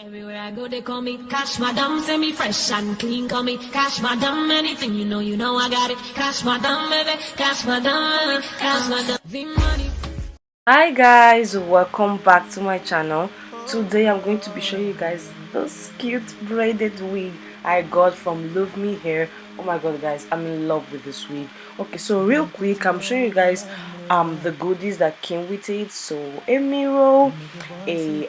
Everywhere I go, they call me Cash Madam, say me fresh and clean, call me Cash Madam, anything you know I got it. Cash Madam, baby, Cash Madam, Cash Madam, V-Money. Hi guys, welcome back to my channel. Today I'm going to be showing you guys this cute braided wig I got from Love Me Hair. Oh my god guys, I'm in love with this wig. Okay, so real quick, I'm showing you guys the goodies that came with it. So a mirror, a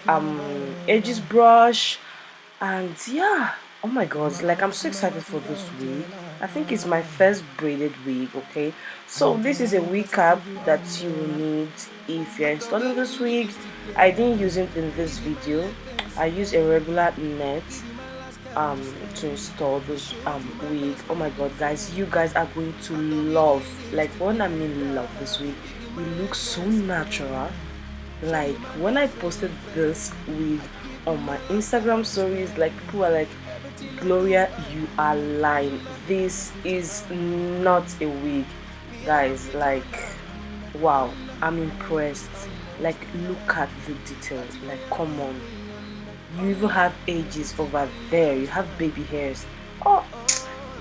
edges brush, and yeah, oh my god, like I'm so excited for this wig. I think it's my first braided wig. Okay, so this is a wig cap that you will need if you're installing this wig. I didn't use it in this video. I use a regular net to install this wig. Oh my god guys, you guys are going to love, like when I mean love, this wig. It looks so natural. Like when I posted this wig on my Instagram stories, like people are like, Gloria, you are lying, this is not a wig. Guys, like wow, I'm impressed. Like look at the detail, like come on. You even have edges over there, you have baby hairs. Oh,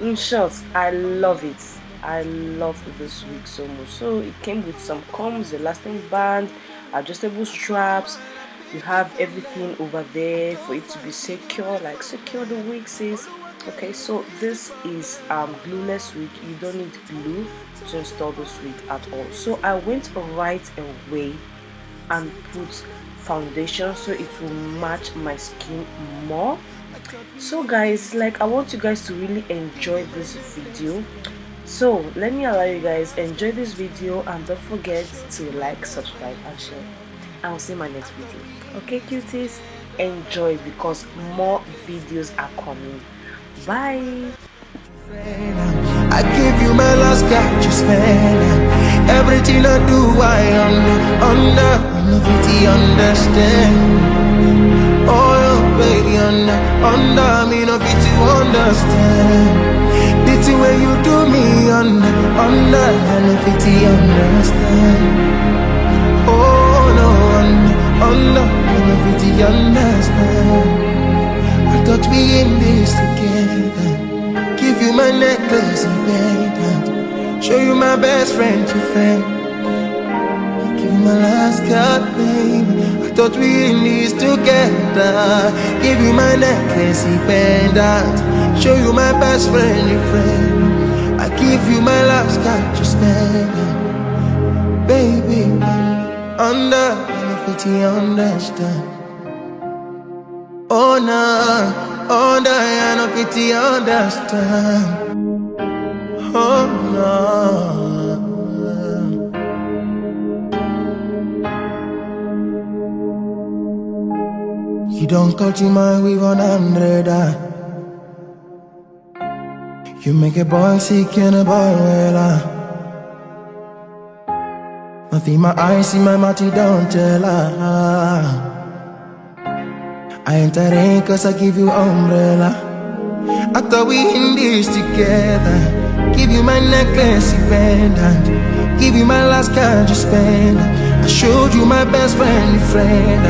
in short, I love it. I love this wig so much. So it came with some combs, elastic band, adjustable straps. You have everything over there for it to be secure, like secure the wig says. Okay, so this is glueless wig. You don't need glue to install this wig at all. So I went right away and put foundation so it will match my skin more. So guys, like I want you guys to really enjoy this video. So let me allow you guys enjoy this video, and don't forget to like, subscribe and share. I'll see you in my next video. Okay cuties, enjoy because more videos are coming. Bye. I give you my last God, you spend everything I do. I under understand. Oh baby, under me no fit to understand. The thing when you do me under I no fit to understand. Oh no, under I no fit to understand. I thought we in this together. Give you my necklace and pendant. Show you my best friend, your friend. Give you my last card, baby. I thought we in this together. Give you my necklace and pendant. Show you my best friend, your friend. I give you my last card, just pendant. Baby, under, I don't understand. Oh no, under, I don't understand. Oh no. You don't cut in my wig on 100. You make a boy sick and a boy well. Nothing my eyes see, my mouth don't tell her. I enter in cause I give you umbrella. I thought we in this together. Give you my necklace, pendant. Give you my last card, you spend. I showed you my best friend, your friend.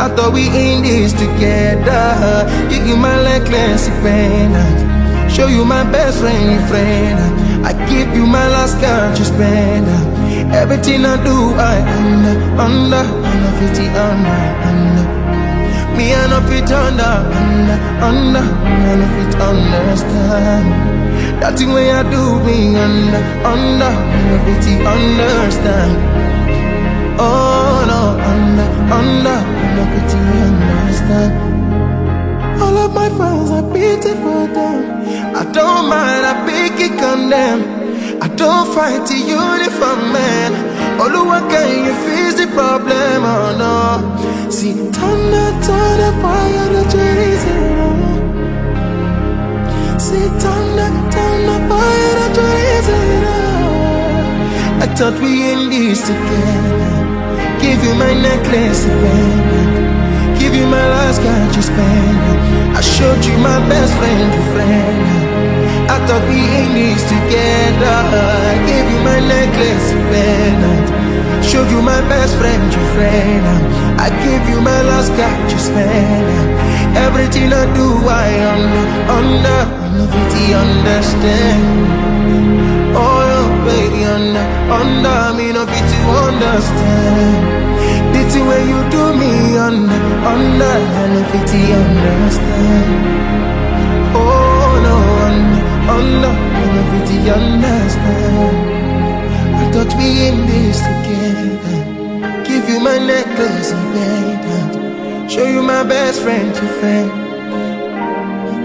I thought we in this together. Give you my necklace, pendant. Show you my best friend, your friend. I give you my last card, you spend. Everything I do, I under 50 under. Me I no fit under, I no fit understand. That thing when I do me under, I no fit understand. Oh no, I no fit understand. All of my friends are beautiful them. I don't mind, I pick it on them. I don't fight the uniform man. Oluwa, can you fix the problem? Oh no. See, turn the fire that you're raising. See, turn the fire that you're raising. I thought we in this together. Give you my necklace, pendant. Give you my last card, you spend. I showed you my best friend, your friend. I thought we in this together. Give you my necklace, pendant. Showed you my best friend, your friend. I give you my last card, you spend. Everything I do, I under. I know if you understand. Oh, baby, under. Me no fit to understand. The thing when you do me under. I know if you understand. Oh no, under. I know if you understand. I thought we in this together. Give you my necklace and pendant. Show you my best friend, your friend.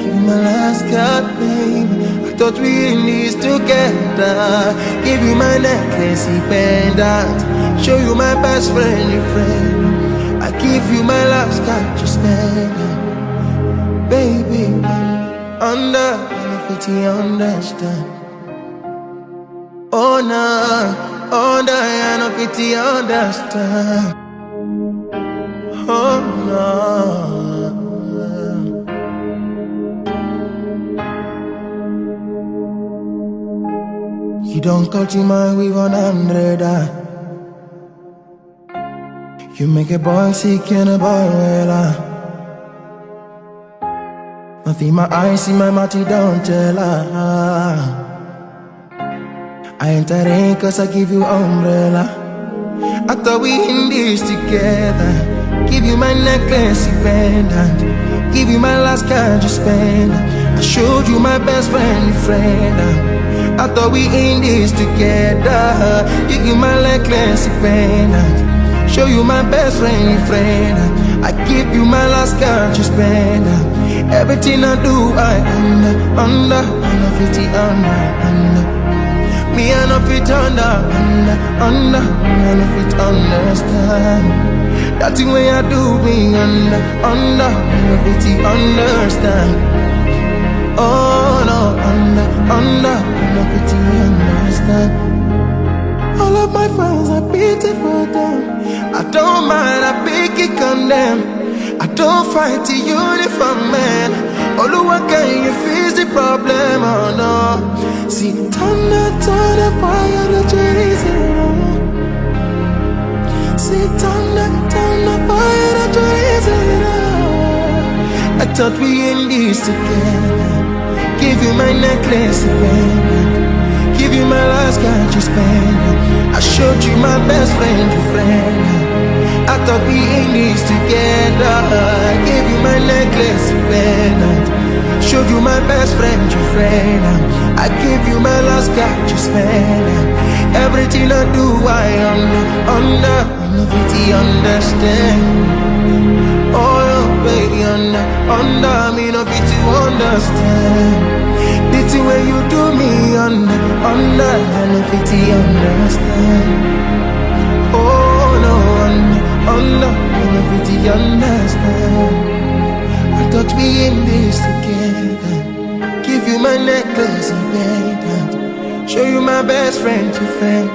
Give you my last card, baby. I thought we in this together. Give you my necklace and pendant. Show you my best friend, your friend. I give you my last card, just pendant. Baby, under. I don't know if you understand. Oh no, under. I don't know if you understand. Oh no. You don't cut your mind with 100. You make a boy sick and a boy well. Nothing my eyes see, my mouth don't tell her. I ain't that rain cause I give you umbrella. I thought we in this together. Give you my necklace and pendant. Give you my last card you spend. I showed you my best friend, your friend. I thought we in this together. Give you my necklace and pendant. Show you my best friend, your friend. I give you my last card you spend. Everything I do, I under. I know 50 under. Me I know fit under. I know fit understand. That thing when I do me under. I know fit understand. Oh no, under. I know fit understand. All of my friends are beautiful them. I don't mind, I pick it on them. I don't fight the uniform man. All who can you face the problem, oh no. See, turn the fire that you're raising. See, turn the fire that you're raising. I thought we in this together. Give you my necklace and pendant. Give you my last card you spend. I showed you my best friend, your friend. I thought we in this together. Give you my necklace and pendant. Showed you my best friend, your friend. I give you my last card you spend. Everything I do, I under. I know if you understand. Oh baby, under. Me no fit to understand. The thing when you do me under. I know if you understand. Oh no, under. I know if you understand. I thought we in this together. Give you my necklace and pendant. Show you my best friend, your friend.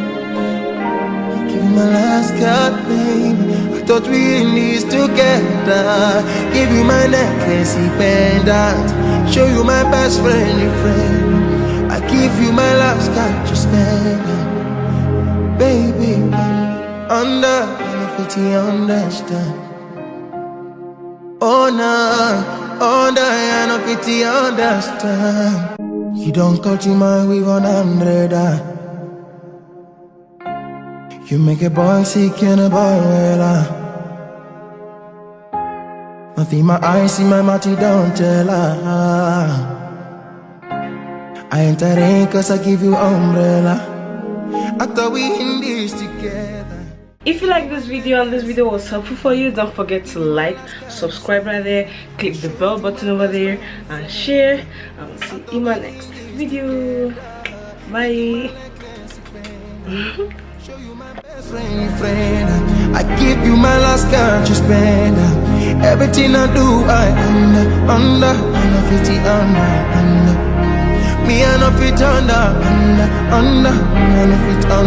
Give you my last card, baby. I thought we in this together. Give you my necklace and pendant. Show you my best friend, your friend. I give you my last card, just pendant. Baby, under. I know if you understand. Oh no, under. I know if you understand. You don't cut your mind with 100. You make a boy sick and a boy well. Nothing my eyes see, my mouth don't tell her. I ain't that rain cause I give you umbrella. I thought we in this together. If you like this video and this video was helpful for you, don't forget to like, subscribe right there, click the bell button over there and share. I will see you in my next video. Bye. I give you my last card you spend. Everything I do, I under. I know 50 under. Me I know fit under. I know fit under.